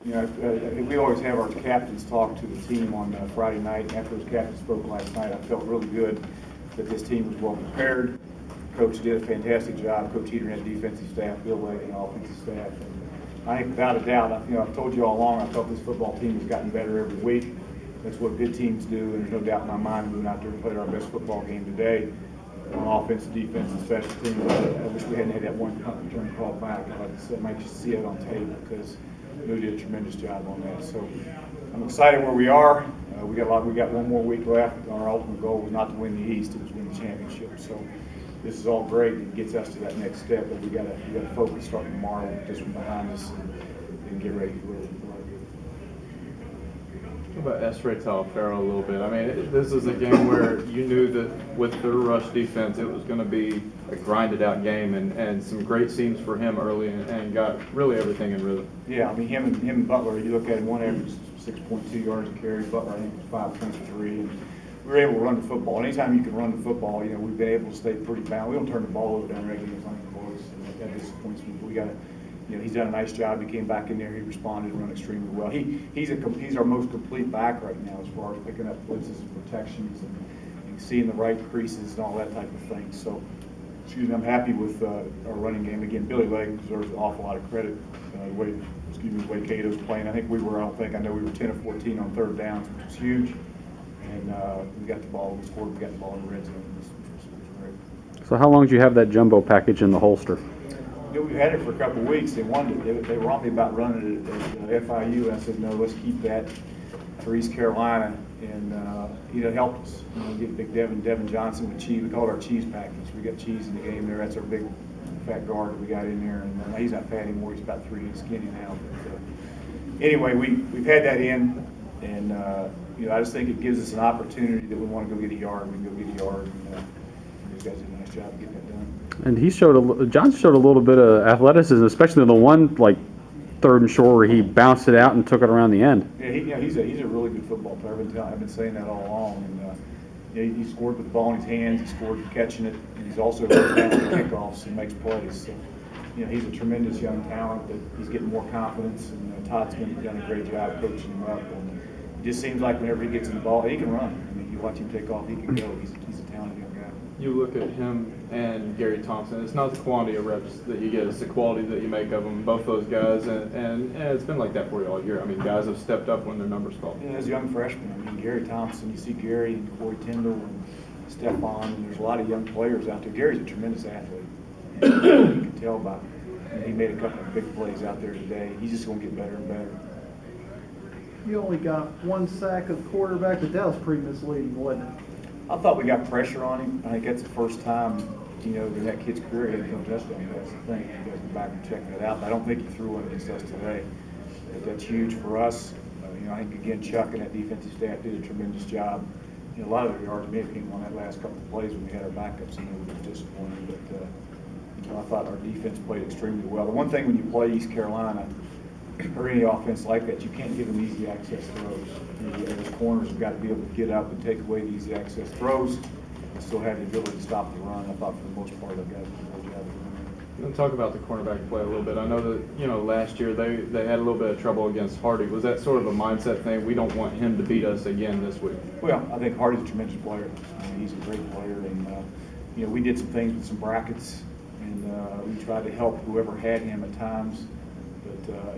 You know, we always have our captains talk to the team on Friday night. After those captains spoke last night, I felt really good that this team was well prepared. Coach did a fantastic job. Coach Heater had defensive staff, Bill Lake and offensive staff. And I think without a doubt, I've told you all along, I felt this football team has gotten better every week. That's what good teams do, and there's no doubt in my mind we went out there and played our best football game today on offense, defense, and special teams. I wish we hadn't had that one punt return call back. I'd like to see it on tape because we did a tremendous job on that. So I'm excited where we are. We got one more week left. Our ultimate goal was not to win the East; it was to win the championship. So this is all great. It gets us to that next step, but we got to focus starting tomorrow with this one behind us and get ready for it. What about Esrae Farrell a little bit? I mean, this is a game where you knew that with their rush defense, it was going to be a grinded out game, and some great seams for him early, and got really everything in rhythm. Yeah, I mean, him and Butler, you look at him, one average 6.2 yards a carry. Butler, I think, was 5.3. And we were able to run the football. Anytime you can run the football, we've been able to stay pretty balanced. We don't turn the ball over down regularly. It's not even close. And that disappoints me. But we got to. He's done a nice job. He came back in there. He responded and run extremely well. He's our most complete back right now as far as picking up blitzes and protections and seeing the right creases and all that type of thing. So, I'm happy with our running game. Again, Billy Legg deserves an awful lot of credit. The way Cato's playing. I know we were 10 of 14 on third downs, which was huge. And we got the ball. We scored. We got the ball in the red zone. It was great. So how long did you have that jumbo package in the holster? We've had it for a couple of weeks. They wanted it. They were on me about running it at FIU, and I said, no, let's keep that for East Carolina. And it helped us. Get big Devin Johnson with cheese. We call it our cheese package. We got cheese in the game there. That's our big fat guard that we got in there. And he's not fat anymore. He's about 3 inches skinny now. But, anyway, we've had that in, and I just think it gives us an opportunity that we want to go get a yard. We can go get a yard. And these guys did a nice job getting that done. And John showed a little bit of athleticism, especially the one third and short where he bounced it out and took it around the end. Yeah, he's a really good football player. I've been saying that all along. And he scored with the ball in his hands. He scored catching it, and he's also good down on kickoffs and makes plays. So, he's a tremendous young talent. That he's getting more confidence, and Todd's done a great job coaching him up. And it just seems like whenever he gets in the ball, he can run. I mean, you watch him take off, he can go. He's a talented young guy. You look at him and Gary Thompson, it's not the quantity of reps that you get, it's the quality that you make of them, both those guys, and it's been like that for you all year. I mean, guys have stepped up when their numbers called. Yeah, as young freshmen, I mean, Gary Thompson, you see Gary and Corey Tyndall and Stephon, and there's a lot of young players out there. Gary's a tremendous athlete, and you can tell by it. He made a couple of big plays out there today. He's just going to get better and better. You only got 1 sack of the quarterback, but that was pretty misleading, wasn't it? I thought we got pressure on him. I think that's the first time, in that kid's career he had no touchdown. That's the thing. You guys go back and check that out. But I don't think he threw one against us today. But that's huge for us. I think, again, Chuck and that defensive staff did a tremendous job. A lot of the argument came on that last couple of plays when we had our backups, and it was disappointing. But I thought our defense played extremely well. The one thing when you play East Carolina, or any offense like that, you can't give them easy access throws. Those corners have got to be able to get up and take away the easy access throws and still have the ability to stop the run. I thought for the most part, our guys did a great job of doing And talk about the cornerback play a little bit. I know that, last year they had a little bit of trouble against Hardy. Was that sort of a mindset thing? We don't want him to beat us again this week. Well, I think Hardy's a tremendous player. He's a great player. And, we did some things with some brackets, and we tried to help whoever had him at times.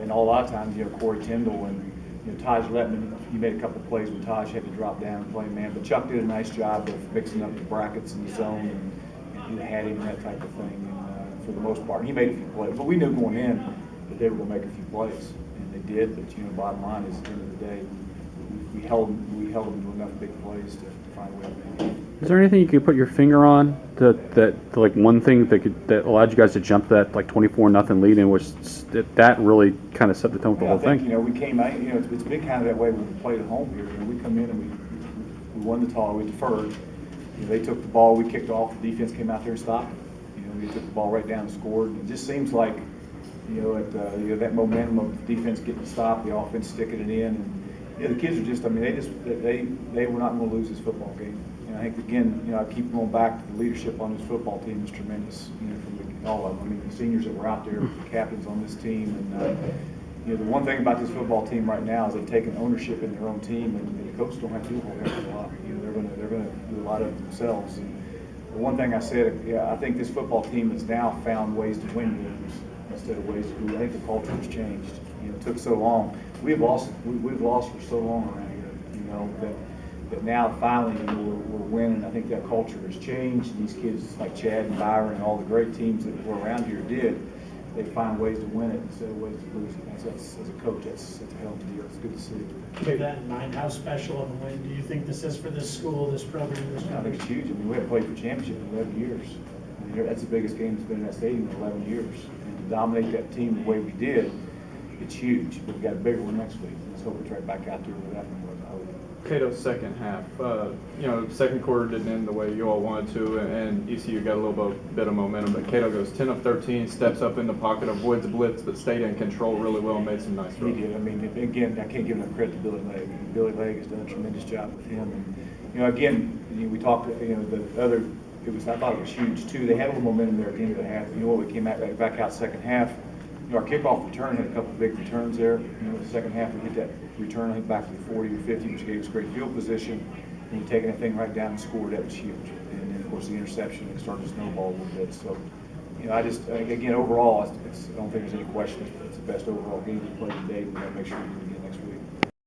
And a lot of times, Corey Tyndall and Taj Letman, he made a couple of plays when Taj had to drop down and play man. But Chuck did a nice job of mixing up the brackets in the zone and had him and that type of thing. And for the most part, he made a few plays. But we knew going in that they were going to make a few plays, and they did. But bottom line is, at the end of the day, we held them to enough big plays to find a way to make it. Is there anything you could put your finger on that one thing that allowed you guys to jump that 24-0 lead in, which that really kind of set the tone for the whole thing? We came out. It's been kind of that way when we played at home here. We come in and we won the toss. We deferred. They took the ball. We kicked off. The defense came out there and stopped it. We took the ball right down and scored. It just seems like that momentum of the defense getting stopped, the offense sticking it in, and the kids are just. They were not going to lose this football game. And I think, again, I keep going back to the leadership on this football team is tremendous, from all of them. The seniors that were out there, the captains on this team, and You know, the one thing about this football team right now is they've taken ownership in their own team, and the coaches don't have to do a whole heck of a lot. You know, they're gonna do a lot of it themselves. And the one thing I said, yeah, I think this football team has now found ways to win games instead of ways to lose. I think the culture has changed. You know, it took so long. We've lost for so long around here. You know that now finally, you know, we're winning. I think that culture has changed. These kids like Chad and Byron and all the great teams that were around here did. They find ways to win it instead of ways to lose it. That's as a coach, that's a hell of a deal. It's good to see. Keep that in mind. How special of a win do you think this is for this school, this program, this I think it's huge. I mean, we haven't played for championship in 11 years. I mean, that's the biggest game that's been in that stadium in 11 years. And to dominate that team the way we did, it's huge. But we got a bigger one next week. Let's hope it's right back out there with that one. I hope. Cato's second half, you know, second quarter didn't end the way you all wanted to, and ECU got a little bit of momentum, but Cato goes 10 of 13, steps up in the pocket of Woods' blitz, but stayed in control really well and made some nice He throws. did. I mean, again, I can't give enough credit to Billy Legg. Billy Legg has done a tremendous job with him. And, you know, again, we talked, you know, the other, I thought it was huge too. They had a little momentum there at the end of the half. You know what, we came back out second half. You know, our kickoff return had a couple of big returns there. You know, the second half we hit that return, I think, back to the 40 or 50, which gave us great field position. And you take anything right down and score, that was huge. And then, of course, the interception, it started to snowball a little bit. So, you know, again, overall, I don't think there's any question. It's the best overall game we played today. We got to make sure we do it again.